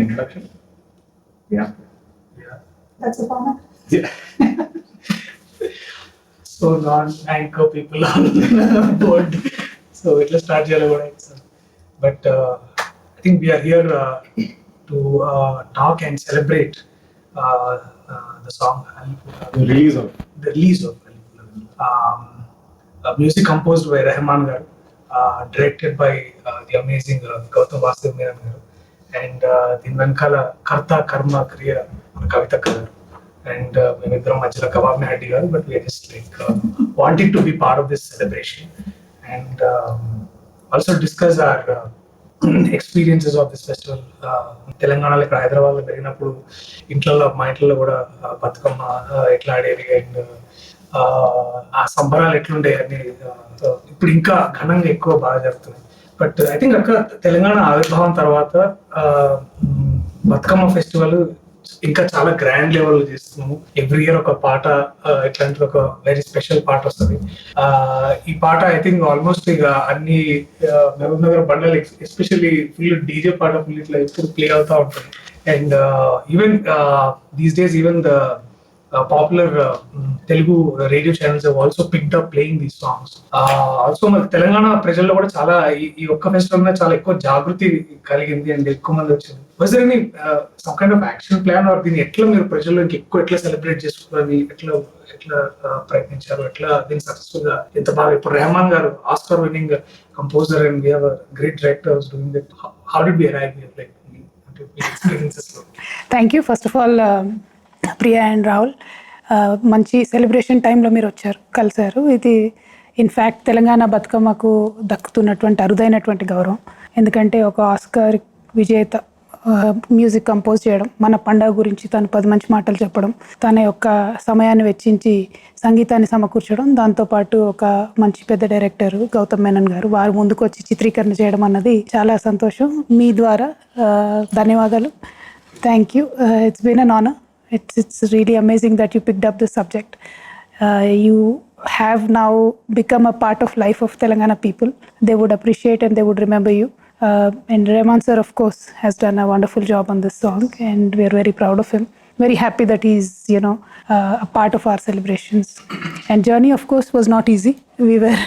introduction? Yeah. That's a format. Yeah. So non-anchor people on board. So it'll start here. But I think we are here to talk and celebrate the song. The release of. The release of music composed by Rahman garu, directed by the amazing Gautam Vasudev Menon garu, and దీని వెనకాల కర్త కర్మ క్రియ మన కవిత గారు, and మేమిద్దరం మధ్యలో కబాబ్ హడ్డి గారు, but we are just like wanting to be part of this celebration and also discuss our experiences of this festival. తెలంగాణలో ఇక్కడ హైదరాబాద్లో పెరిగినప్పుడు మా ఇంట్లో కూడా బతుకమ్మ ఎట్లా ఆడేది అండ్ ఆ సంబరాలు ఎట్లుండే అని ఇప్పుడు ఇంకా ఘనంగా ఎక్కువ బాగా జరుగుతుంది. బట్ ఐ థింక్ అక్కడ తెలంగాణ ఆవిర్భావం తర్వాత బతుకమ్మ ఫెస్టివల్ ఇంకా చాలా గ్రాండ్ లెవెల్ చేస్తున్నాము. ఎవ్రీ ఇయర్ ఒక పాట ఇట్లాంటి ఒక వెరీ స్పెషల్ పాట వస్తుంది. ఈ పాట ఐ థింక్ ఆల్మోస్ట్ ఇక అన్ని మహబూబ్ నగర్ బండలు ఎస్పెషల్లీ ఫుల్ డీజే పాట ఫుల్ ఇట్లా ఎప్పుడు ప్లే అవుతా ఉంటుంది. And even these days even the popular Telugu radio channels have also picked up playing these songs. Also మన తెలంగాణ ప్రజల్లో కూడా చాలా ఈ ఒక్క ఫెస్టివల్ మీద చాలా ఎక్కువ జాగృతి కలిగింది అండ్ ఎక్కువ మంది వచ్చింది. Was there any some kind of action plan or దీన్ని ఎట్లా మీరు ప్రజల్లో ఇంకెక్కువ ఎట్లా సెలబ్రేట్ చేసుకోవాలని ఎట్లా ప్రయత్నించారు, ఎట్లా దీన్ని సక్సెస్ఫుల్ గా ఎంత బాగా ఇప్పుడు రెహమాన్ గారు Oscar winning composer and we have great directors doing that. How did we arrive here like experiences? Thank you first of all Priya and Rahul, మంచి సెలబ్రేషన్ టైంలో మీరు కలిశారు. ఇది ఇన్ఫ్యాక్ట్ తెలంగాణ బతుకమ్మకు దక్కుతున్నటువంటి అరుదైనటువంటి గౌరవం. ఎందుకంటే ఒక ఆస్కార్ విజేత మ్యూజిక్ కంపోజ్ చేయడం, మన పండుగ గురించి తను 10 మంచి మాటలు చెప్పడం, తన యొక్క సమయాన్ని వెచ్చించి సంగీతాన్ని సమకూర్చడం, దాంతోపాటు ఒక మంచి పెద్ద డైరెక్టర్ గౌతమ్ మేనన్ గారు వారు ముందుకు వచ్చి చిత్రీకరణ చేయడం అన్నది చాలా సంతోషం. మీ ద్వారా ధన్యవాదాలు. Thank you. It's been an honour. It's really amazing that you picked up this subject. You have now become a part of life of Telangana people. They would appreciate and they would remember you. And Rahman sir, of course, has done a wonderful job on this song, and we are very proud of him. Very happy that he's, a part of our celebrations. And journey, of course, was not easy. We were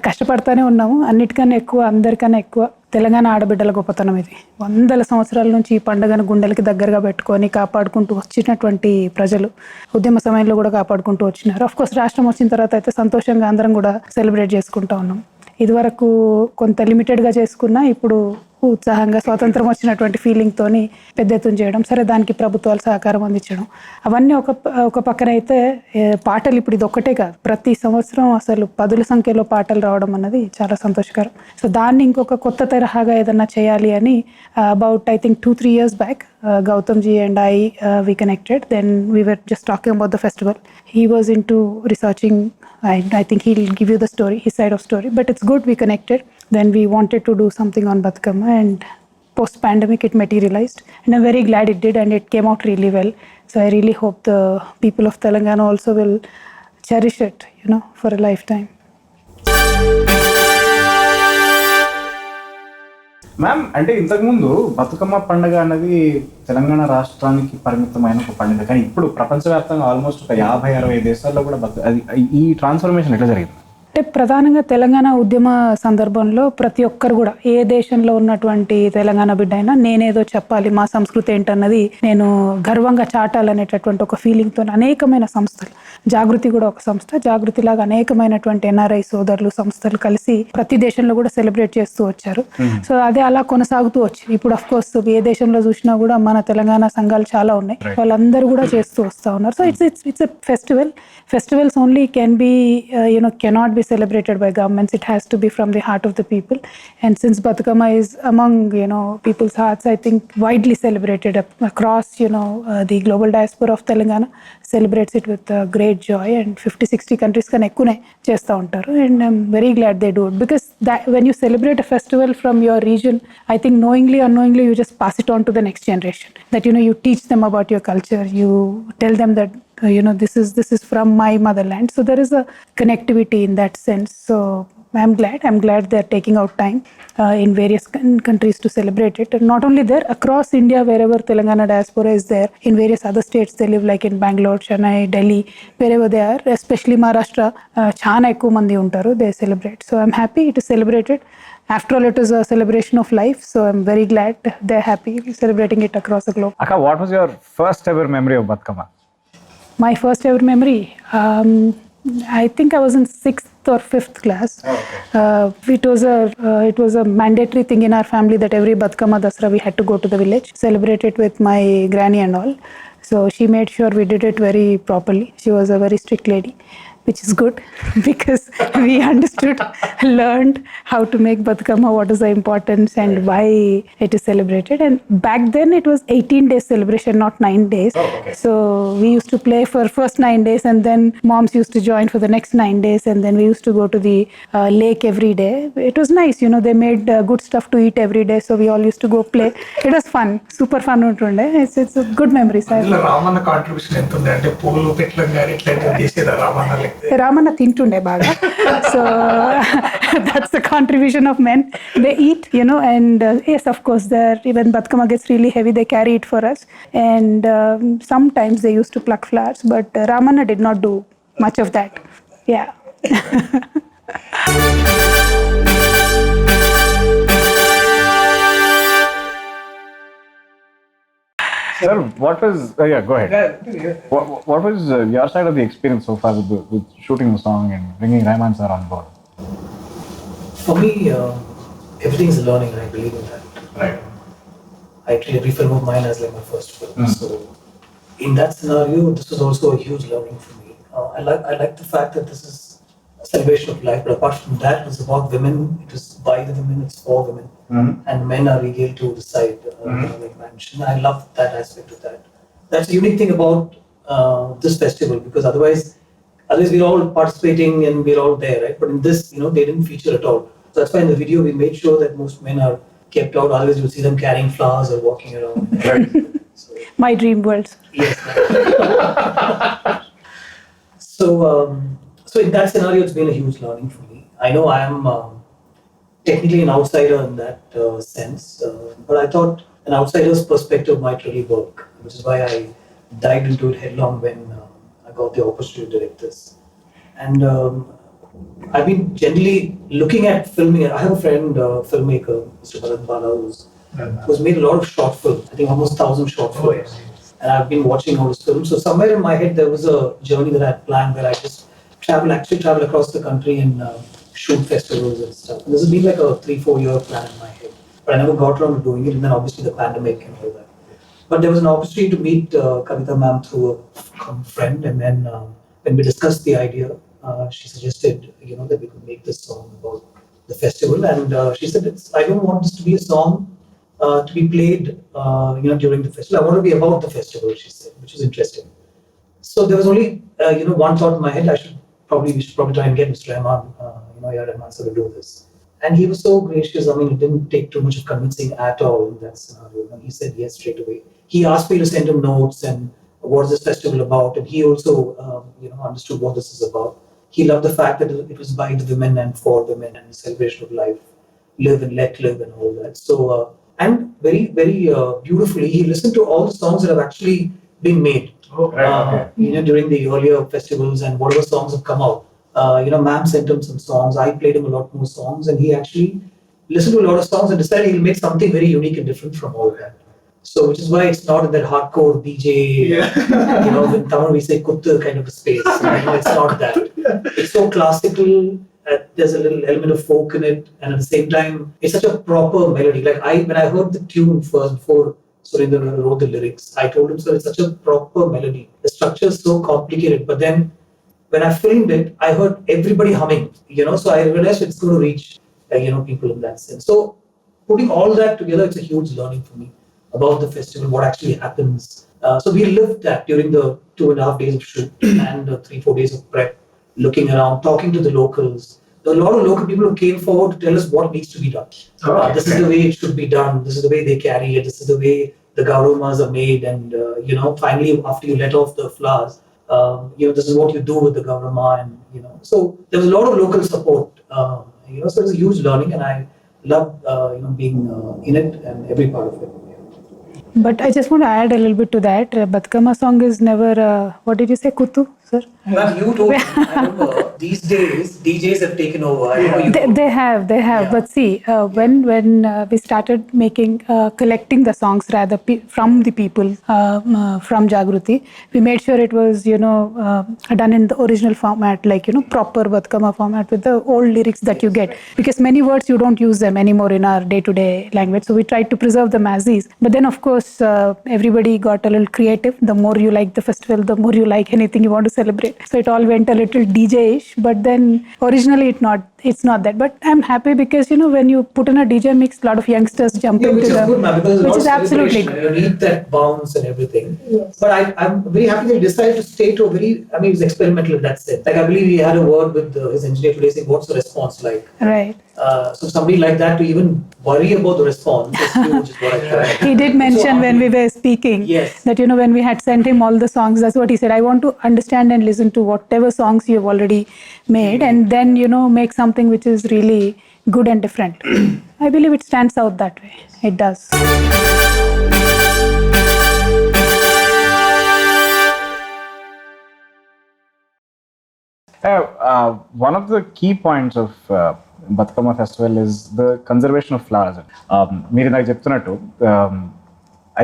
కష్టపడతానే ఉన్నాము. అన్నిటికన్నా ఎక్కువ, అందరికన్నా ఎక్కువ తెలంగాణ ఆడబిడ్డల గొప్పతనం ఇది. 100 సంవత్సరాల నుంచి ఈ పండుగను గుండెలకి దగ్గరగా పెట్టుకొని కాపాడుకుంటూ వచ్చినటువంటి ప్రజలు ఉద్యమ సమయంలో కూడా కాపాడుకుంటూ వచ్చినారు. ఆఫ్ కోర్స్ రాష్ట్రం వచ్చిన తర్వాత అయితే సంతోషంగా అందరం కూడా సెలబ్రేట్ చేసుకుంటూ ఉన్నాం. ఇదివరకు కొంత లిమిటెడ్గా చేసుకున్నా ఇప్పుడు ఉత్సాహంగా స్వాతంత్రం వచ్చినటువంటి ఫీలింగ్తోని పెద్ద ఎత్తున చేయడం, సరే దానికి ప్రభుత్వాలు సహకారం అందించడం, అవన్నీ ఒక పక్కన అయితే పాటలు ఇప్పుడు ఇది ఒక్కటే కాదు, ప్రతి సంవత్సరం అసలు 10ల సంఖ్యలో పాటలు రావడం అన్నది చాలా సంతోషకరం. సో దాన్ని ఇంకొక కొత్త తరహాగా ఏదన్నా చేయాలి అని about I think 2-3 years back Gautamji and I we connected. Then we were just talking about the festival. He was into researching. I think he'll give you the story, his side of story. But it's good we connected. Then we wanted to do something on Batkama, and post-pandemic it materialized. And I'm very glad it did, and it came out really well. So I really hope the people of Telangana also will cherish it, for a lifetime. Ma'am, అంటే ఇంతకుముందు బతుకమ్మ పండుగ అన్నది తెలంగాణ రాష్ట్రానికి పరిమితమైన ఒక పండుగ, కానీ ఇప్పుడు ప్రపంచవ్యాప్తంగా ఆల్మోస్ట్ ఒక 50-60 దేశాల్లో కూడా ఈ ట్రాన్స్ఫర్మేషన్ ఎట్లా జరిగింది? అంటే ప్రధానంగా తెలంగాణ ఉద్యమ సందర్భంలో ప్రతి ఒక్కరు కూడా ఏ దేశంలో ఉన్నటువంటి తెలంగాణ బిడ్డ అయినా నేనేదో చెప్పాలి, మా సంస్కృతి ఏంటన్నది నేను గర్వంగా చాటాలనేటటువంటి ఒక ఫీలింగ్తో అనేకమైన సంస్థలు, జాగృతి కూడా ఒక సంస్థ, జాగృతిలాగా అనేకమైనటువంటి ఎన్ఆర్ఐ సోదరులు సంస్థలు కలిసి ప్రతి దేశంలో కూడా సెలబ్రేట్ చేస్తూ వచ్చారు. సో అదే అలా కొనసాగుతూ వచ్చింది. ఇప్పుడు అఫ్ కోర్స్ ఏ దేశంలో చూసినా కూడా మన తెలంగాణ సంఘాలు చాలా ఉన్నాయి, వాళ్ళందరూ కూడా చేస్తూ వస్తూ ఉన్నారు. So it's a festival. Festivals only can be, cannot be celebrated by governments. It has to be from the heart of the people. And since Batkama is among, people's hearts, I think widely celebrated across, the global diaspora of Telangana celebrates it with great joy. And 50-60 countries kan ekkune chestha untaru. And I'm very glad they do it, because that when you celebrate a festival from your region, I think knowingly or unknowingly you just pass it on to the next generation. That, you teach them about your culture. You tell them that this is from my motherland. So there is a connectivity in that sense. So I'm glad they're taking out time in various countries to celebrate it. And not only there, across India, wherever Telangana diaspora is there, in various other states they live, like in Bangalore, Chennai, Delhi, wherever they are, especially Maharashtra, chana ekku mandi untaru, they celebrate. So I'm happy it is celebrated. After all, it is a celebration of life, so I'm very glad they're happy celebrating it across the globe. Akka, what was your first ever memory of Batkama? My first ever memory, I think I was in 6th or 5th class. It was a mandatory thing in our family that every Batkama Dasra we had to go to the village, celebrate it with my granny and all. So she made sure we did it very properly. She was a very strict lady, which is good because we understood, learned how to make Batkama, what is the importance and why it is celebrated. And back then it was 18 days celebration, not 9 days. So we used to play for first 9 days, and then moms used to join for the next 9 days, and then we used to go to the lake every day. It was nice, they made good stuff to eat every day, so we all used to go play. It was fun, super fun untunde. It's a good memory. అందులో Ramanna contribution ఎంత ఉంది అంటే పూలు పెట్టడం కానీ ఇట్లా చేసేదా రామన్న రామన్న తింటుండే బాగా. So that's the contribution of men. They eat, and yes, of course, even Batkama gets really heavy, they carry it for us. And sometimes they used to pluck flowers, but Ramanna did not do much of that. Yeah. Sir, what was go ahead. What was your side of the experience so far with shooting the song and bringing Rahman sir on board? For me, everything is learning, and I believe in that. Right. I treat every film of mine as like my first film. So, in that scenario, this was also a huge learning for me. I like the fact that this is a celebration of life, but apart from that, it's about women. It is by the women, it's for women, and men are regaled to decide. Like mentioned, I love that aspect of that. That's the unique thing about this festival, because otherwise we're all participating and we're all there, right? But in this, they didn't feature at all. So that's why in the video we made sure that most men are kept out. Otherwise, you'll see them carrying flowers or walking around. So, My dream world. yes. So in that scenario, it's been a huge learning for me. I know I am technically an outsider in that sense, but I thought an outsider's perspective might really work, which is why I dived into it headlong when I got the opportunity to direct this. And I've been generally looking at filming. I have a friend, filmmaker, Mr. Bharat Bala, who's made a lot of short films. I think almost 1,000 short films. And I've been watching all his films. So somewhere in my head, there was a journey that I had planned where I just travel across the country and shoot festivals and stuff. And this has been like a 3-4 year plan in my head. But I never got around to doing it. And then obviously the pandemic and all that. But there was an opportunity to meet Kavita ma'am through a friend. And then when we discussed the idea, she suggested, that we could make this song about the festival. And she said, I don't want this to be a song to be played, during the festival. I want to be about the festival, she said, which was interesting. So there was only, one thought in my head. We should probably try and get Mr. Rahman, Rahman sir to do this. And he was so gracious. I mean, it didn't take too much of convincing at all in that scenario. And he said yes straight away. He asked me to send him notes and what is this festival about. And he also, understood what this is about. He loved the fact that it was by the women and for women and the celebration of life, live and let live and all that. So, and very, very beautifully, he listened to all the songs that have actually been made. During the earlier festivals and whatever songs have come out. Ma'am sent him some songs. I played him a lot more songs, and he actually listened to a lot of songs and decided he'll make something very unique and different from all that. So, which is why it's not in that hardcore DJ, in Tamil we say kuttu kind of a space. It's not that. It's so classical. There's a little element of folk in it, and at the same time, it's such a proper melody. Like when I heard the tune first before Surendra wrote the lyrics, I told him, sir, it's such a proper melody. The structure is so complicated, but then when I filmed it, I heard everybody humming, so I realized it's going to reach, people in that sense. So putting all that together, it's a huge learning for me about the festival, what actually happens. So we lived that during the 2.5 days of shoot and 3-4 days of prep, looking around, talking to the locals. There were a lot of local people who came forward to tell us what needs to be done. This is the way it should be done. This is the way they carry it. This is the way the gaurumas are made. And, finally, after you let off the flowers, this is what you do with the government, and so there was a lot of local support. So it was a huge learning, and I loved being in it and every part of it. But I just want to add a little bit to that. Batkama song is never, what did you say, Kutu, sir? Ma'am, you told me. I remember these days DJs have taken over. I know you. They have. Yeah. But see, when we started collecting the songs rather from the people from Jagruti, we made sure it was done in the original format, like proper Batkama format with the old lyrics that you get. Because many words you don't use them anymore in our day-to-day language, so we tried to preserve them as is. But then of course everybody got a little creative. The more you like the festival, the more you like anything you want to celebrate. So it all went a little DJ-ish, but then originally it's not that. But I'm happy because when you put in a DJ mix, a lot of youngsters jump into which is good, ma'am, because which is absolutely good. good. You need that bounce and everything. Yes. But I'm very happy that he decided to stay to a very, it was experimental in that sense. Like I believe he had a word with his engineer today saying, what's the response like? Right. So somebody like that to even worry about the response is huge, is what I tried. He did mention when we were speaking that when we had sent him all the songs, that's what he said. I want to understand and listen to whatever songs you've already made, and then make something which is really good and different. I believe it stands out that way. It does. One of the key points of Batkama festival is the conservation of flowers. మీరు నాకు చెప్తున్నట్టు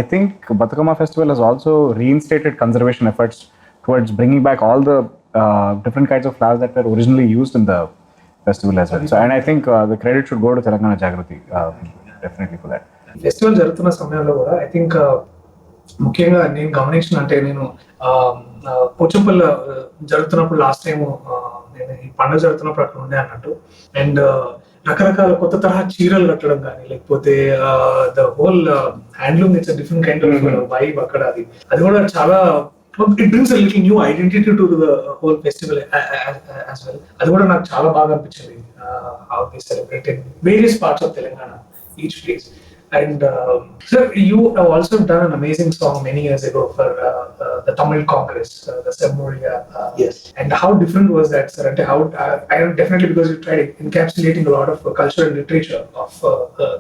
I think Batkama festival has also reinstated conservation efforts towards bringing back all the different kinds of flowers that were originally used in the festival as well. So, and I think the credit should go to Telangana Jagruti definitely for that. Festival జరుగుతున్న సమయంలో కూడా I think ముఖ్యంగా నేను గమనించిన అంటే నేను పోచంపల్లి జరుగుతున్నప్పుడు last time నేను ఈ పండుగ జరుగుతున్నప్పుడు అక్కడ ఉండే అన్నట్టు. అండ్ రకరకాల కొత్త తరహా చీరలు కట్టడం కానీ లేకపోతే the whole handloom it's different kind of vibe అక్కడ. అది కూడా చాలా it brings a little new identity to the whole festival as well. అది కూడా నాకు చాలా బాగా అనిపించింది. How they celebrated various parts of Telangana, each place. And sir, you have also done an amazing song many years ago for the Tamil Congress, the Semmoria. Yes. And how different was that, sir? And how I know definitely because you tried encapsulating a lot of culture and literature of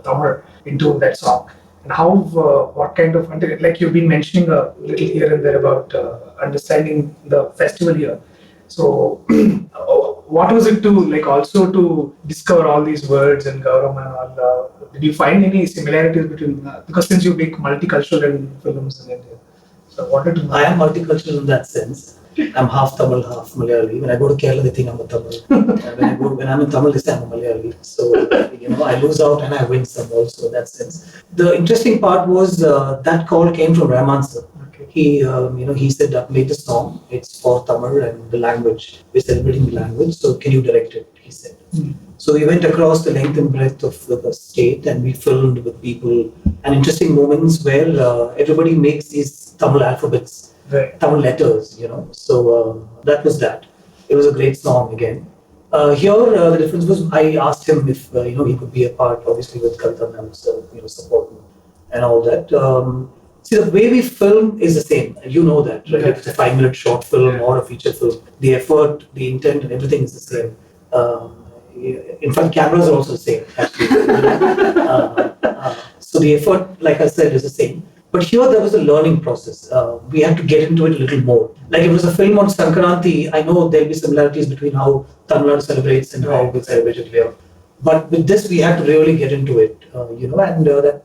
Tamil into that song. And how, what kind of, like you've been mentioning a little here and there about understanding the festival here. So, what was it to like also to discover all these words and Gaurama and all? Did you find any similarities between because since you make multicultural and films in India? So, what did I am multicultural in that sense. I'm half Tamil, half Malayali. When I go to Kerala, they think I'm a Tamil. When I'm in Tamil, they say I'm a Malayali. So I lose out and I win some also in that sense. The interesting part was that call came from Rahman sir. He said, "I've made the song. It's for Tamil and the language. We're celebrating the language. So can you direct it?" He said. So we went across the length and breadth of the state and we filmed with people and interesting moments where everybody makes these Tamil alphabets, Tamil letters. So that was that. It was a great song again. Here the difference was I asked him if he could be a part, obviously with Kavita ma'am's support and all that. See, the way we film is the same. You know that, right? If it's a 5-minute short film or a feature film, the effort, the intent, and everything is the same. In fact, cameras are also the same, actually. So the effort, like I said, is the same. But here there was a learning process. We had to get into it a little more. Like if it was a film on Sankranti, I know there'll be similarities between how Tamil Nadu celebrates and how we celebrate it here. But with this, we had to really get into it, and that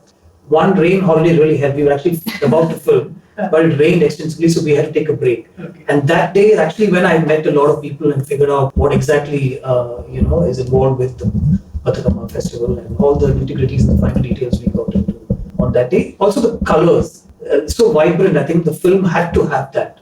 one rain holiday really helped. We were actually about to film, but it rained extensively, so we had to take a break. Okay. And that day is actually when I met a lot of people and figured out what exactly is involved with the Batkama festival and all the nitty-gritties and the fine details we got into on that day. Also the colors, so vibrant. I think the film had to have that.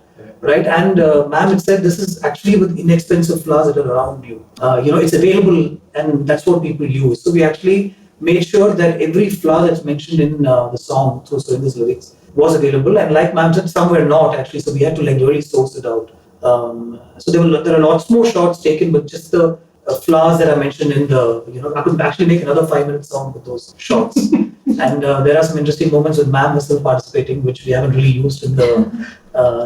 Right, and ma'am had said this is actually with inexpensive flowers that are around you. It's available, and that's what people use. So we actually made sure that every flower that's mentioned in the song, so in these lyrics, was available. And like ma'am said, some were not actually, so we had to like really source it out. So there are lots more shots taken with just the flowers that I mentioned in the. I could actually make another 5-minute song with those shots. And there are some interesting moments with ma'am herself participating, which we haven't really used in the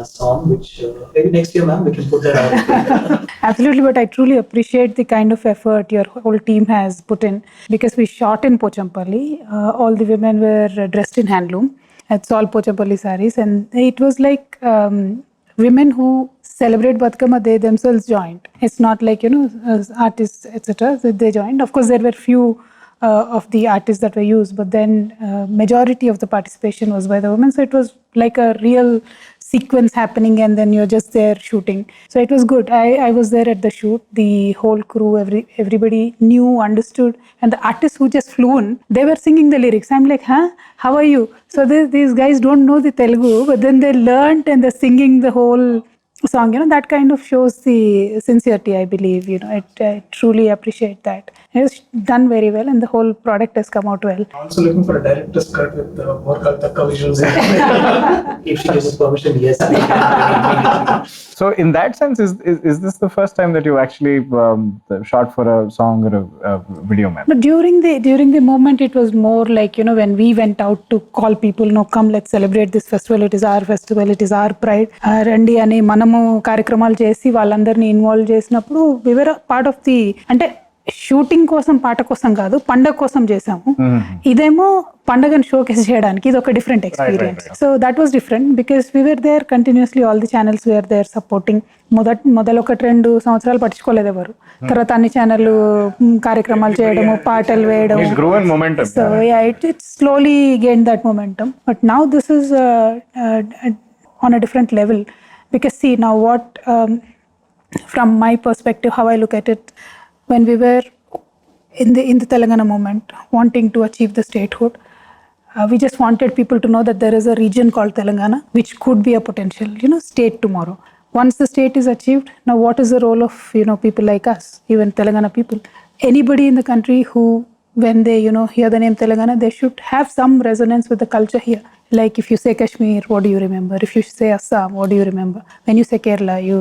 song, which maybe next year, ma'am, we can put that out. Absolutely, but I truly appreciate the kind of effort your whole team has put in, because we shot in Pochampalli. All the women were dressed in handloom. It's all Pochampalli sarees, and it was like women who celebrate Batkama, they themselves joined. It's not like, artists, etc. They joined. Of course, there were few of the artists that were used, but then majority of the participation was by the women. So it was like a real sequence happening, and then you're just there shooting. So it was good. I was there at the shoot. The whole crew, everybody knew, understood, and the artists who just flew in, they were singing the lyrics. I'm like, huh? How are you? So these guys don't know the Telugu, but then they learned and they're singing the whole song. That kind of shows the sincerity, I believe. I truly appreciate that. It's done very well, and the whole product has come out well. Also looking for a director's cut with more Kaltaka visuals. If she gives us permission, yes. So in that sense, is this the first time that you actually shot for a song or a video, ma'am? But during the moment, it was more like, when we went out to call people, no, come, let's celebrate this festival. It is our festival. It is our pride. Randi ani manamu కార్యక్రమాలు చేసి వాళ్ళందరినీ involve చేసినప్పుడు we were a part of the, అంటే shooting కోసం, పాట కోసం కాదు, పండగ కోసం చేసాము. ఇదేమో పండగను షోకేస్ చేయడానికి, ఇది ఒక different experience. So that was different because we were there continuously, all the channels were there supporting. మొదలు ఒక 2 సంవత్సరాలు పట్టించుకోలేదు ఎవరు. తర్వాత అన్ని ఛానల్ కార్యక్రమాలు చేయడము, పాటలు వేయడం. So it slowly gain that momentum. But now this is on a different level, because see now what, from my perspective, how I look at it, when we were in the Telangana movement, wanting to achieve the statehood, we just wanted people to know that there is a region called Telangana which could be a potential state tomorrow. Once the state is achieved, now what is the role of people like us, even Telangana people? Anybody in the country who, when they hear the name Telangana, they should have some resonance with the culture here. Like if you say Kashmir, what do you remember? If you say Assam, what do you remember? When you say Kerala, you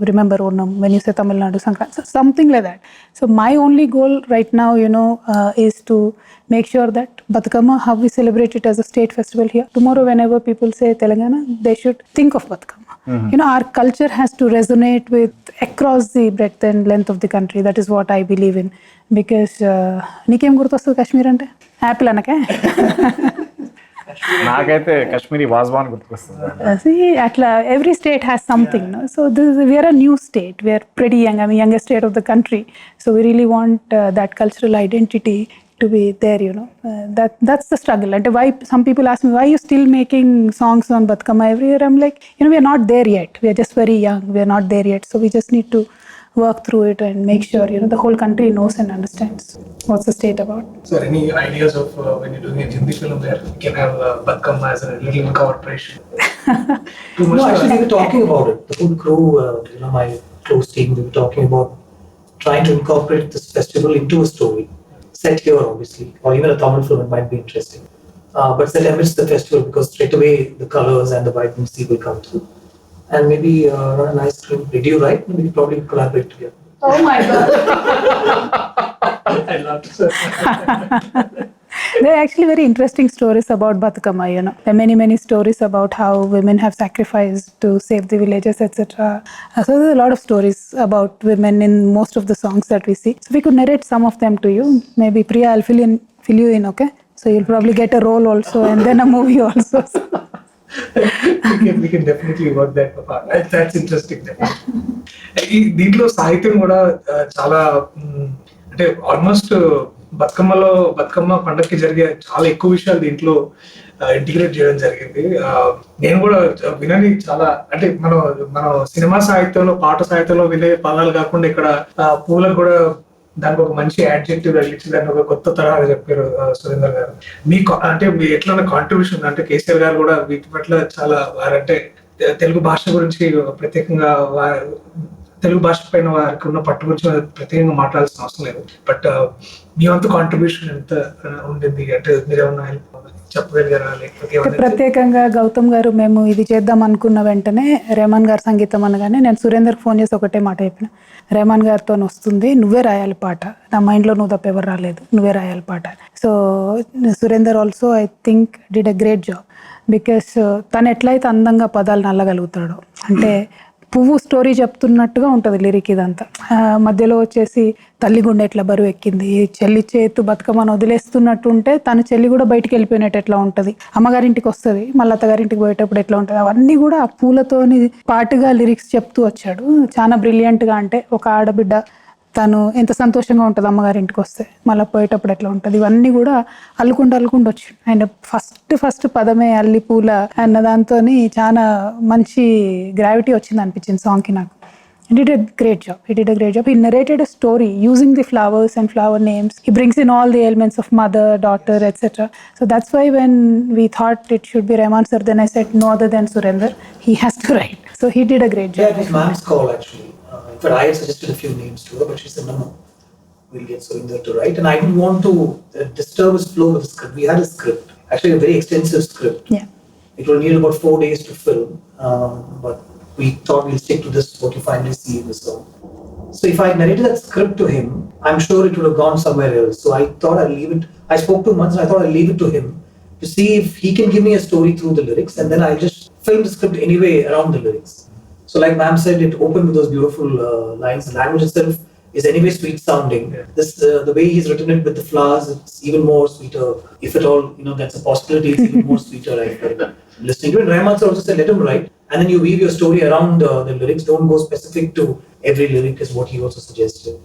remember Onam. When you say Tamil Nadu, Sankranti, so something like that. So my only goal right now, is to make sure that Batkama, how we celebrate it as a state festival here. Tomorrow, whenever people say Telangana, they should think of Batkama. Our culture has to resonate with across the breadth and length of the country. That is what I believe in. Because నీకేం గుర్తొస్తుంది కాశ్మీర్ అంటే? Apple అనకే? నాకైతే కాశ్మీరీ వాజ్వాన్ గుర్తుకొస్తుంది. అట్లా every state has something. So we are a new state, we are pretty young, I mean youngest state of the country. So we really want that cultural identity to be there, that's the struggle. And why some people ask me, why are you still making songs on Batkama every year? I'm like, we are not there yet. We are just very young. We are not there yet. So we just need to work through it and make sure the whole country knows and understands what's the state about. Sir, any ideas of when you're doing a Hindi film where we can have Batkama as a little incorporation? No, actually we were talking about it. The whole crew, my close team, we were talking about trying to incorporate this festival into a story. Set here, obviously, or even a Tamil film, it might be interesting. But set amidst the festival, because straight away the colors and the vibrancy will come through. And maybe run a nice film. Did you write? Maybe probably collaborate together. Oh my God. I love it, sir. There are actually very interesting stories about Batkama, There are many, many stories about how women have sacrificed to save the villages, etc. So there's a lot of stories about women in most of the songs that we see. So we could narrate some of them to you. Maybe Priya, I'll fill you in, okay? So you'll probably get a role also and then a movie also. we can definitely work that apart. That's interesting. దీంట్లో సాహిత్యం కూడా చాలా అంటే almost Bathukamma పండగకి జరిగే చాలా ఎక్కువ విషయాలు దీంట్లో ఇంటిగ్రేట్ చేయడం జరిగింది. నేను కూడా వినని చాలా, అంటే మనం సినిమా సాహిత్యంలో, పాట సాహిత్యంలో వినే పదాలు కాకుండా ఇక్కడ పూలకు కూడా దానికి ఒక మంచి యాడ్జెక్టివ్ తగిలించి దాన్ని ఒక కొత్త తరహాగా చెప్పారు సురేందర్ గారు. అంటే మీ ఎట్లా కాంట్రిబ్యూషన్, అంటే కేసీఆర్ గారు కూడా వీటి పట్ల చాలా వారంటే తెలుగు భాష గురించి ప్రత్యేకంగా తెలుగు భాష పైన వారికి ఉన్న పట్టు గురించి మనం ప్రత్యేకంగా మాట్లాడాల్సిన అవసరం లేదు. బట్ మీ వంతు కాంట్రిబ్యూషన్ ఎంత ఉండింది అంటే మీరేమన్నా చెప్పగలిగారా? లేకపోతే ప్రత్యేకంగా గౌతమ్ గారు మేము ఇది చేద్దాం అనుకున్న వెంటనే రెహమాన్ గారు సంగీతం అనగానే నేను సురేందర్కి ఫోన్ చేసి ఒకటే మాట చెప్పిన, రెహమాన్ గారితో వస్తుంది, నువ్వే రాయాలి పాట, నా మైండ్లో నువ్వు తప్ప ఎవరు రాలేదు, నువ్వే రాయాలి పాట. So Surender also I think did a great job, because తను ఎట్లయితే అందంగా పదాలు నల్లగలుగుతాడో, అంటే పువ్వు స్టోరీ చెప్తున్నట్టుగా ఉంటుంది లిరిక్ ఇదంతా. మధ్యలో వచ్చేసి తల్లి గుండె ఎట్లా బరువు ఎక్కింది, చెల్లి చేతు బతుకమ్మను వదిలేస్తున్నట్టు ఉంటే తన చెల్లి కూడా బయటికి వెళ్ళిపోయినట్టు ఎట్లా ఉంటుంది, అమ్మగారింటికి వస్తుంది మళ్ళీ అత్తగారింటికి పోయేటప్పుడు ఎట్లా ఉంటుంది, అవన్నీ కూడా ఆ పూలతోని పాటుగా లిరిక్స్ చెప్తూ వచ్చాడు. చాలా బ్రిలియంట్గా, అంటే ఒక ఆడబిడ్డ తను ఎంత సంతోషంగా ఉంటుంది అమ్మగారింటికి వస్తే, మళ్ళీ పోయేటప్పుడు ఎట్లా ఉంటుంది, ఇవన్నీ కూడా అల్లుకుంటూ వచ్చి ఆయన ఫస్ట్ పదమే అల్లి పూల అన్న దాంతో చాలా మంచి గ్రావిటీ వచ్చింది అనిపించింది సాంగ్కి నాకు. He did a great job. He narrated a story using the flowers and flower names. He brings in all the elements of mother, daughter, etc. So that's why when we thought it should be Rahman sir, then I said no other than Surinder. He has to write. So he did a great job. Yeah, it was ma'am's call actually. In fact, I had suggested a few names to her, but she said no, we'll get Surinder to write. And I didn't want to disturb his flow with the script. We had a script, actually a very extensive script. Yeah. It will need about 4 days to film, but we thought we'll stick to this, what you finally see in the song. So if I narrated that script to him, I'm sure it would have gone somewhere else. So I thought I'd leave it. I spoke to Mans and I thought I'd leave it to him to see if he can give me a story through the lyrics, and then I'll just film the script anyway around the lyrics. So like ma'am said, it opened with those beautiful lines. The language itself is anyway sweet sounding. This the way he's written it with the flowers, it's even more sweeter. If at all, that's a possibility, it's even more sweeter. I felt listening to it. Rahman sir also said, let him write, and then you weave your story around the lyrics. Don't go specific to every lyric, is what he also suggested.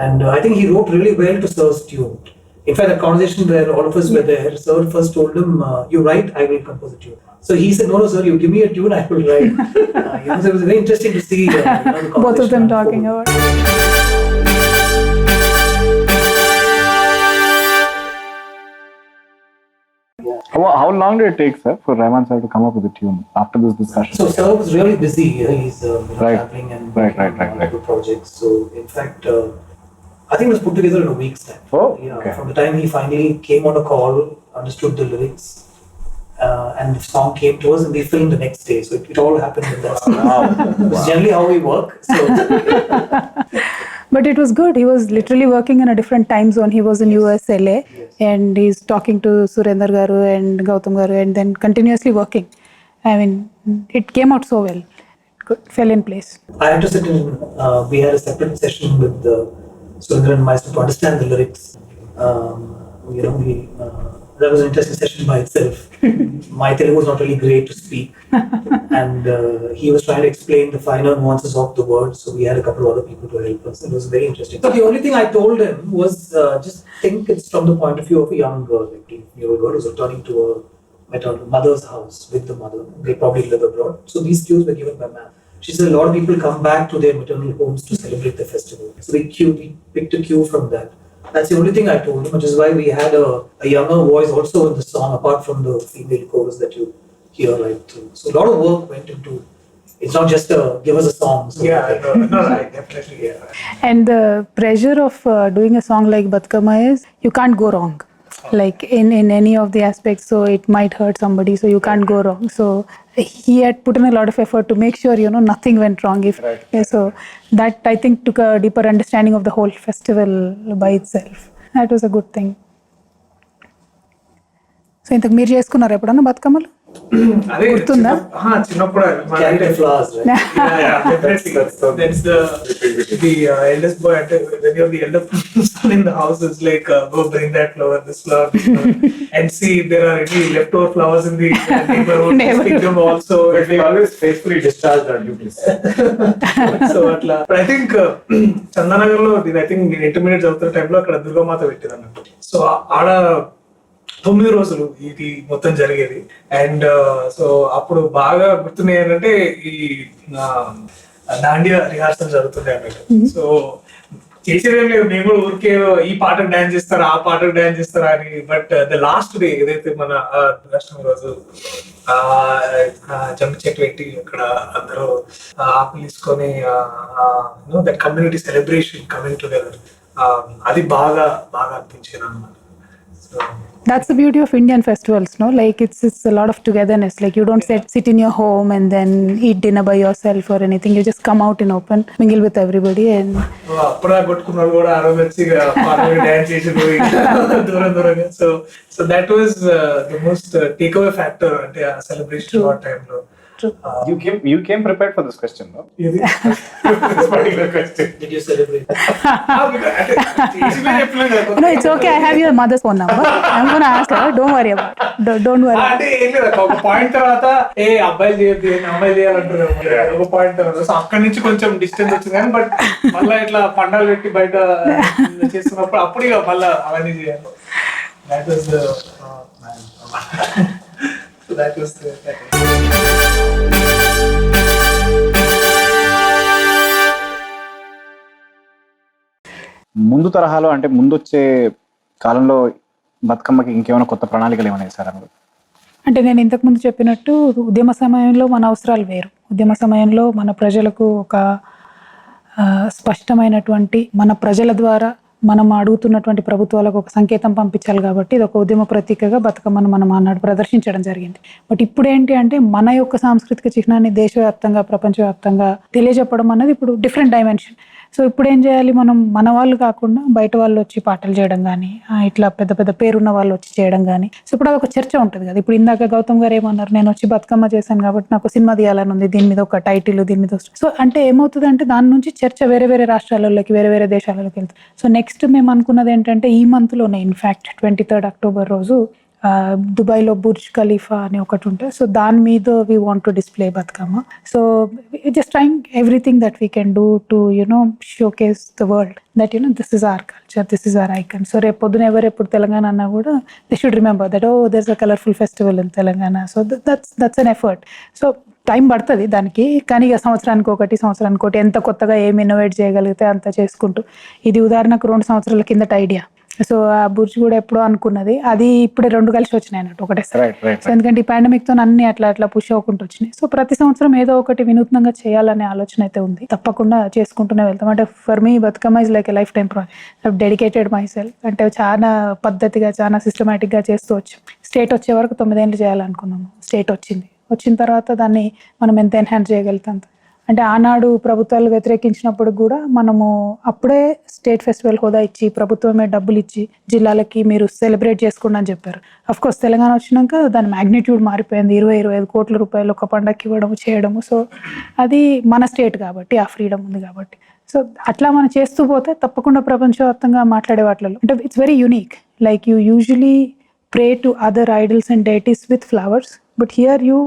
And I think he wrote really well to Sir's tune. In fact, that conversation where all of us were there, Sir first told him, you write, I will compose a tune. So he said, no, sir, you give me a tune, I will write. So it was very interesting to see the conversation both of them talking about it. How long did it take, sir, for Rahman sir to come up with the tune after this discussion? So Sir was really busy. He's Right. traveling and Right. multiple projects. So in fact, I think it was put together in a week's time. Oh, Yeah. okay. From the time he finally came on a call, understood the lyrics, and the song came to us, and we filmed the next day. So it all happened in that. Wow. It's generally how we work. So But it was good. He was literally working in a different time zone. He was in US, LA, and he's talking to Surinder Garu and Gautam Garu, and then continuously working. I mean, it came out so well. Good, fell in place. I had to sit in. We had a separate session with Surinder and myself to understand the lyrics. That was an interesting session by itself. My Telugu was not really great to speak, and he was trying to explain the finer nuances of the words. So we had a couple of other people to help us. It was very interesting. So the only thing I told him was just think it's from the point of view of a young girl, like a year-old girl who's returning to her maternal mother's house with the mother. They probably live abroad. So these cues were given by ma'am. She said a lot of people come back to their maternal homes to celebrate the festival. So we picked a cue from that. That's the only thing I told him, which is why we had a younger voice also in the song, apart from the female chorus that you hear right through. So a lot of work went into. It's not just give us a song. So definitely, yeah. And the pressure of doing a song like Batkama is you can't go wrong. Like in any of the aspects, so it might hurt somebody, so you can't go wrong. So he had put in a lot of effort to make sure nothing went wrong. So that I think took a deeper understanding of the whole festival by itself. That was a good thing. So ఇంతకు మీరు చేసుకున్నారు ఎప్పుడన్నా బతుకమ్మలు? అదే గుర్తుందా? చిన్నప్పుడు carry the flowers, right? definitely. That's the eldest boy. When you're the elder son in the house, it's like go bring that flower, this flower, and see if there are any leftover flowers in the neighborhood. Pick them also. We always faithfully discharged our duties. So atla. But I think Chandanagar lo, I think నేను intermediate చదువుతున్న టైంలో అక్కడ దుర్గామాత పెట్టేది అన్నట్టు. So ఆడ 9 రోజులు ఇది మొత్తం జరిగేది. అండ్ సో అప్పుడు బాగా గుర్తున్నాయి ఏంటంటే ఈ దాండియా రిహార్సల్ జరుగుతుండే అన్నట్టు. సో చేసేదేం లేదు, మేము కూడా ఊరికే ఈ పాటకు డాన్స్ చేస్తారా ఆ పాటకు డాన్స్ చేస్తారా అని. బట్ ద లాస్ట్ డే ఏదైతే మన అష్టమి రోజు జమ్మి చెట్టు పెట్టి అక్కడ అందరూ ఆకులు తీసుకొని that community celebration coming together, అది బాగా బాగా అనిపించింది అనమాట. So That's the beauty of Indian festivals, no? Like it's a lot of togetherness. Like you don't sit in your home and then eat dinner by yourself or anything. You just come out in open, mingle with everybody, and అప్పుడు కొట్టుకున్న వాళ్ళు కూడా ఆ రోజు వచ్చి dance చేసి దూరం దూరంగా. So that was the most take away factor అంటే ఆ సెలబ్రేషన్ ఆ టైంలో. You came prepared for this question, no? ఇది This particular question. Did you celebrate? no, it's okay. I have your mother's phone number. I'm gonna ask her. Don't worry about it. Don't worry. అంటే ఏం లేదు, ఒక point తర్వాత అబ్బాయిలు చేయొద్దు అమ్మాయిలు చేయాలంటారు ఒక పాయింట్ తర్వాత. సో అక్కడి నుంచి కొంచెం డిస్టెన్స్ వచ్చింది కానీ బట్ మళ్ళీ ఇట్లా పండాలు పెట్టి బయట చేస్తున్నప్పుడు అప్పుడు ఇక మళ్ళీ అవన్నీ చేయాలి. దాట్ వాస్ దట్ వాస్ ముందు తరహాలో అంటే ముందు వచ్చే కాలంలో బతుకమ్మకి ఇంకేమైనా కొత్త ప్రణాళికలు ఏమైనా వేసారా మీరు? అంటే నేను ఇంతకుముందు చెప్పినట్టు ఉద్యమ సమయంలో మన అవసరాలు వేరు. ఉద్యమ సమయంలో మన ప్రజలకు ఒక స్పష్టమైనటువంటి మన ప్రజల ద్వారా మనం అడుగుతున్నటువంటి ప్రభుత్వాలకు ఒక సంకేతం పంపించాలి కాబట్టి ఇది ఒక ఉద్యమ ప్రతీకగా బతుకమ్మను మనం ఆనాడు ప్రదర్శించడం జరిగింది. బట్ ఇప్పుడు ఏంటి అంటే మన యొక్క సాంస్కృతిక చిహ్నాన్ని దేశవ్యాప్తంగా ప్రపంచవ్యాప్తంగా తెలియజెప్పడం అన్నది ఇప్పుడు డిఫరెంట్ డైమెన్షన్. సో ఇప్పుడు ఏం చేయాలి, మనం మన వాళ్ళు కాకుండా బయట వాళ్ళు వచ్చి పాటలు చేయడం కానీ ఇట్లా పెద్ద పెద్ద పేరున్న వాళ్ళు వచ్చి చేయడం కానీ. సో ఇప్పుడు అదొక చర్చ ఉంటుంది కదా. ఇప్పుడు ఇందాక గౌతమ్ గారు ఏమన్నారు, నేను వచ్చి బతుకమ్మ చేశాను కాబట్టి నాకు సినిమా తీయాలని ఉంది, దీని మీద ఒక టైటిల్, దీని మీద. సో అంటే ఏమవుతుంది అంటే దాని నుంచి చర్చ వేరే వేరే రాష్ట్రాలలోకి వేరే వేరే దేశాలలోకి వెళ్తుంది. సో నెక్స్ట్ మేము అనుకున్నది ఏంటంటే ఈ మంత్లోనే ఇన్ఫ్యాక్ట్ 23 అక్టోబర్ రోజు దుబాయ్లో బుర్జ్ ఖలీఫా అని ఒకటి ఉంటుంది. సో దాని మీద we want to display Bathukamma. So just trying everything that we can do to showcase the world that this is our culture, this is our icon. So రేపు పొద్దున ఎప్పుడు తెలంగాణ అన్నా కూడా they should remember that there's a colourful festival in Telangana. So that's an effort. So time పడుతుంది దానికి, కానీ ఇక సంవత్సరానికి ఒకటి ఎంత కొత్తగా ఏమి ఇన్నోవేట్ చేయగలిగితే అంత చేసుకుంటూ. ఇది ఉదాహరణకు 2 సంవత్సరాల కిందట ఐడియా. సో ఆ బుర్జ్ కూడా ఎప్పుడో అనుకున్నది, అది ఇప్పుడే 2 కలిసి వచ్చినాయి అన్నట్టు ఒకటేసారి. సో ఎందుకంటే ఈ పాండమిక్ తో అన్ని అట్లా పుష్ అవ్వకుండా వచ్చినాయి. సో ప్రతి సంవత్సరం ఏదో ఒకటి వినూత్నంగా చేయాలనే ఆలోచన అయితే ఉంది. తప్పకుండా చేసుకుంటూనే వెళ్తాం. అంటే for me Bathukamma is like a life time project. Dedicated my self. అంటే చాలా పద్ధతిగా చాలా సిస్టమేటిక్ గా చేస్తూ వచ్చాం. స్టేట్ వచ్చే వరకు 9 ఏళ్ళు చేయాలనుకున్నాము. స్టేట్ వచ్చిన తర్వాత దాన్ని మనం ఎంత ఎన్హాన్స్ చేయగలుగుతాం. అంటే ఆనాడు ప్రభుత్వాలు వ్యతిరేకించినప్పుడు కూడా మనము అప్పుడే స్టేట్ ఫెస్టివల్ హోదా ఇచ్చి ప్రభుత్వమే డబ్బులు ఇచ్చి జిల్లాలకి మీరు సెలబ్రేట్ చేసుకోండి అని చెప్పారు. అఫ్ కోర్స్ తెలంగాణ వచ్చినాక దాని మ్యాగ్నిట్యూడ్ మారిపోయింది. 20-25 కోట్ల రూపాయలు ఒక పండగకి ఇవ్వడము చేయడము. సో అది మన స్టేట్ కాబట్టి ఆ ఫ్రీడమ్ ఉంది కాబట్టి. సో అట్లా మనం చేస్తూ పోతే తప్పకుండా ప్రపంచవ్యాప్తంగా మాట్లాడే వాటిలో అంటే it's very unique. Like you usually pray to other idols and deities with flowers, but here you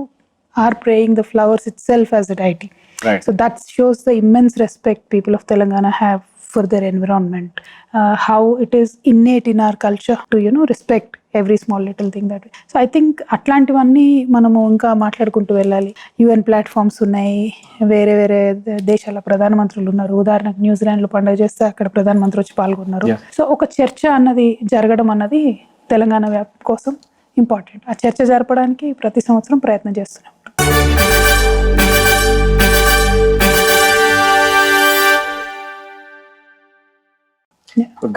are praying the flowers itself as a deity. Right. So that shows the immense respect people of Telangana have for their environment, how it is innate in our culture to respect every small little thing that way. So I think అట్లాంటివన్నీ మనము ఇంకా మాట్లాడుకుంటూ వెళ్ళాలి. UN platforms ఉన్నాయి, వేరే వేరే దేశాల ప్రధానమంత్రులు ఉన్నారు. ఉదాహరణకు న్యూజిలాండ్లో పండుగ చేస్తే అక్కడ ప్రధానమంత్రి వచ్చి పాల్గొన్నారు. సో ఒక చర్చ అన్నది జరగడం అన్నది తెలంగాణ వ్యాప్తి కోసం ఇంపార్టెంట్. ఆ చర్చ జరపడానికి ప్రతి సంవత్సరం ప్రయత్నం చేస్తున్నాం.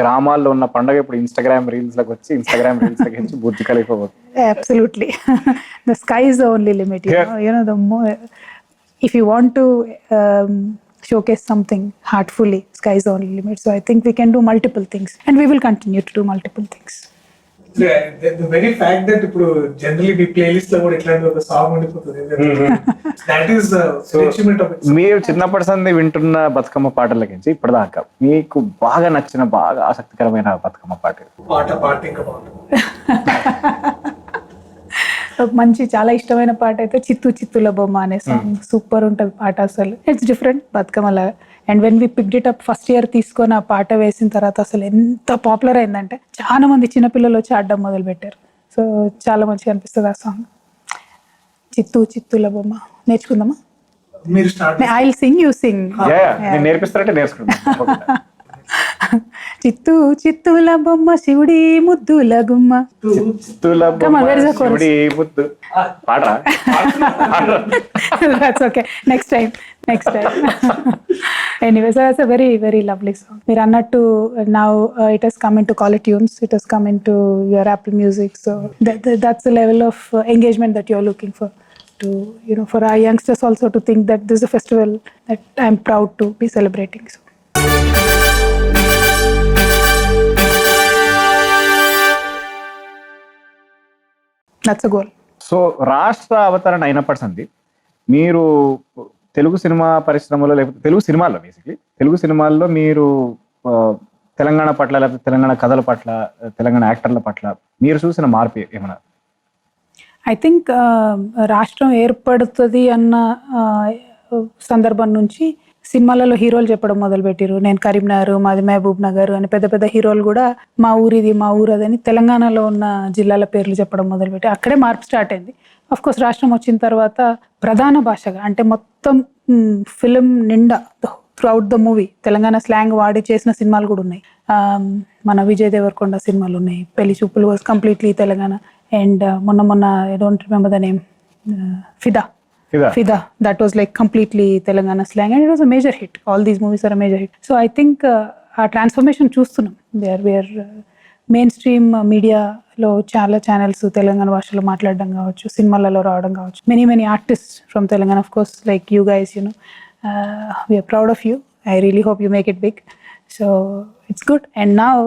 గ్రామాల్లో ఉన్న పండుగ ఇప్పుడు ఇన్స్టాగ్రామ్ రీల్స్ లకు వచ్చి బుర్జ్ ఖలీఫా పోతుంది. Absolutely. The sky is the only limit. The more, if you want to showcase something heartfully, sky is the only limit. So I think we can do multiple things, and we will continue to do multiple things. The very fact that ఇప్పుడు generally మీ playlist లో కూడా ఇట్లాంటి ఒక song ఉండిపోతుంది, that is achievement of it. మీరు చిన్నప్పటి సంది వింటున్న బతుకమ్మ పాటలకించి ఇప్పటిదాకా మీకు బాగా నచ్చిన బాగా ఆసక్తికరమైన బతుకమ్మ పాట ఇంకా బాగుంటుంది. మంచి చాలా ఇష్టమైన పాట అయితే చిత్తుల బొమ్మ అనే సాంగ్. సూపర్ ఉంటుంది పాట. అసలు ఇట్స్ డిఫరెంట్ బతుకమ్మలా. And when we picked it up first year తీసుకొని ఆ పాట వేసిన తర్వాత అసలు ఎంత పాపులర్ అయిందంటే చాలా మంది చిన్నపిల్లలు వచ్చి ఆడడం మొదలు పెట్టారు. సో చాలా మంచిగా అనిపిస్తుంది ఆ సాంగ్. చిత్తుల బొమ్మ నేర్చుకుందామా? మీరు start. I will sing, you sing. నేర్పిస్తారంటే నేర్చుకుందాం. చిత్తూ చిత్తూల బొమ్మ శివుడి ముద్దుల గుమ్మ. చిత్తుల Come on, where is the chorus? శివుడి ముద్దు పాడరా? That's okay. Next time. Anyway, so that's a very, very lovely song. మీరు అన్నట్టు now it has come into Caller Tunes. It has come into your Apple Music. So that's the level of engagement that you're looking for. To, you know, for our youngsters also to think that this is a festival that I'm proud to be celebrating. So. That's a goal. So రాష్ట్ర అవతరణ అయినప్పటి సంది మీరు Telugu cinema పరిశ్రమలో లేకపోతే తెలుగు సినిమాల్లో basically Telugu సినిమాల్లో మీరు తెలంగాణ పట్ల లేకపోతే తెలంగాణ కథల పట్ల తెలంగాణ యాక్టర్ల పట్ల మీరు చూసిన మార్పు ఏమన్నా? ఐ థింక్ రాష్ట్రం ఏర్పడుతుంది అన్న సందర్భం నుంచి సినిమాలలో హీరోలు చెప్పడం మొదలుపెట్టారు. నేను కరీంనగర్, మాది మహబూబ్ నగర్ అని పెద్ద పెద్ద హీరోలు కూడా మా ఊరిది మా ఊరు అదని తెలంగాణలో ఉన్న జిల్లాల పేర్లు చెప్పడం మొదలుపెట్టారు. అక్కడే మార్పు స్టార్ట్ అయింది. అఫ్ కోర్స్ రాష్ట్రం వచ్చిన తర్వాత ప్రధాన భాషగా అంటే మొత్తం ఫిలిం నిండా throughout the movie Telangana slang వాడి చేసిన సినిమాలు కూడా ఉన్నాయి. మన విజయ్ దేవరకొండ సినిమాలు ఉన్నాయి. పెళ్లి చూపులు వాజ్ కంప్లీట్లీ తెలంగాణ. అండ్ మొన్న I don't remember the name, ఫిదా, that was like completely Telangana slang and it was a major hit. All these movies are a major hit. So I think our transformation చూస్తున్నాం. we are main stream మీడియాలో చాలా channels Telangana భాషలో మాట్లాడడం కావచ్చు, సినిమాలలో రావడం కావచ్చు. Many artist from Telangana, of course like you guys, you know, we are proud of you. I really hope you make it big. So it's good. And now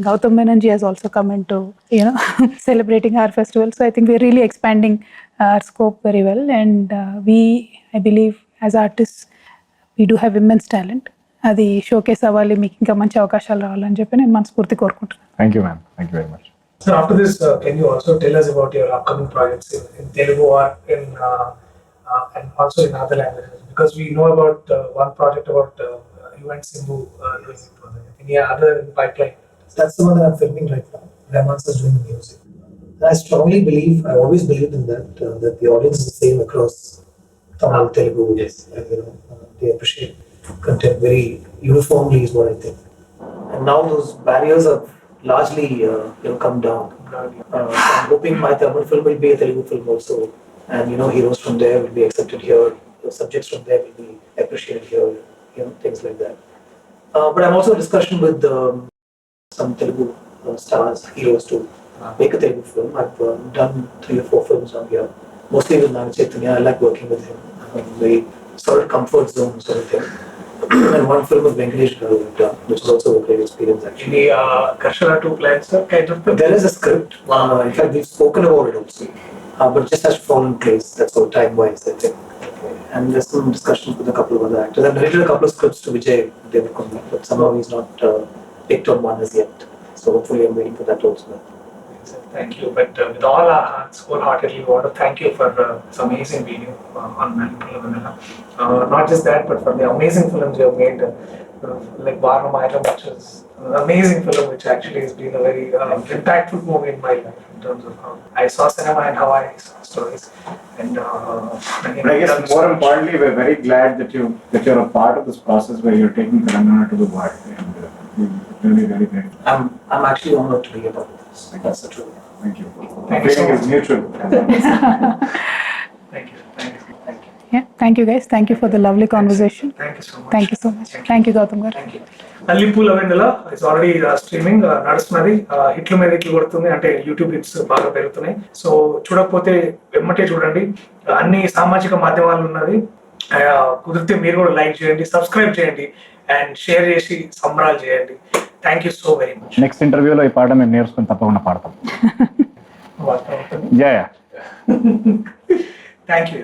Gautam Menon ji has also come into, you know, celebrating our festival. So I think we're really expanding our scope very well. And I believe as artists, we do have immense talent. అది showcase అవ్వాలి, మీకు ఇంకా మంచి అవకాశాలు రావాలని చెప్పి నేను మనస్ఫూర్తి కోరుకుంటున్నాను. Thank you ma'am, thank you very much. So after this, can you also tell us about your upcoming projects in Telugu or in and also in other languages? Because we know about one project about you and Simbu doing it for them. Any other in pipeline? That's the one that I'm filming right now. Rahman is doing the music. And I strongly believe, I always believed in that, that the audience is the same across Tamil, Telugu. Yes. And, you know, they appreciate content very uniformly is what I think. And now those barriers have largely, come down. So I'm hoping my Tamil film will be a Telugu film also. And, you know, heroes from there will be accepted here. The subjects from there will be appreciated here. You know, things like that. But I'm also in discussion with some Telugu stars, heroes to make a Telugu film. I've done 3 or 4 films on here, mostly with Naga Chaitanya. I like working with him. Very sort of comfort zone sort of thing. And one film with Venkatesh Garu I've done, which is also a great experience actually. Any Karshana 2 plans, kind of? There is a script. In fact, we've spoken about it also, but it just has to fall in place. That's all time-wise, I think. And there's some discussions with a couple of other actors. I've narrated a couple of scripts to Vijay Devarkonda, but somehow he's not picked on one as yet. So hopefully I'm waiting for that also. Thank you. But with all our hearts, wholeheartedly, we want to thank you for this amazing video on Manipula Vanilla. Not just that, but for the amazing films you have made, like Varnamayam, which is an amazing film, which actually has been a very impactful movie in my life in terms of how I saw cinema and how I saw stories. And But I guess more importantly, we're very glad that you're a part of this process where you're taking Telangana to the world. And really, very great. I'm actually honored to be a part of this. That's the truth. Thank you. Thank you so Feeling much. is mutual. Thank you. Yeah, thank you guys. Thank you for the lovely conversation. Thank you so much. Thank you so much. Thank you, Gautam garu. Thank you. Manipula Vanilla is already streaming, నడుస్తున్నది. హిట్ల మీద హిట్లు కొడుతుంది, అంటే YouTube hits బాగా పెరుగుతున్నాయి. So చూడకపోతే వెమ్మటే చూడండి. అన్ని సామాజిక మాధ్యమాలు ఉన్నది. కుదిరితే మీరు కూడా లైక్ చేయండి, సబ్స్క్రైబ్ చేయండి అండ్ షేర్ చేసి సంబరాలు చేయండి. Thank you so very much. Next ఇంటర్వ్యూలో ఈ పాట మేము నేర్చుకుని తప్పకుండా పాడతాం. Yeah thank you.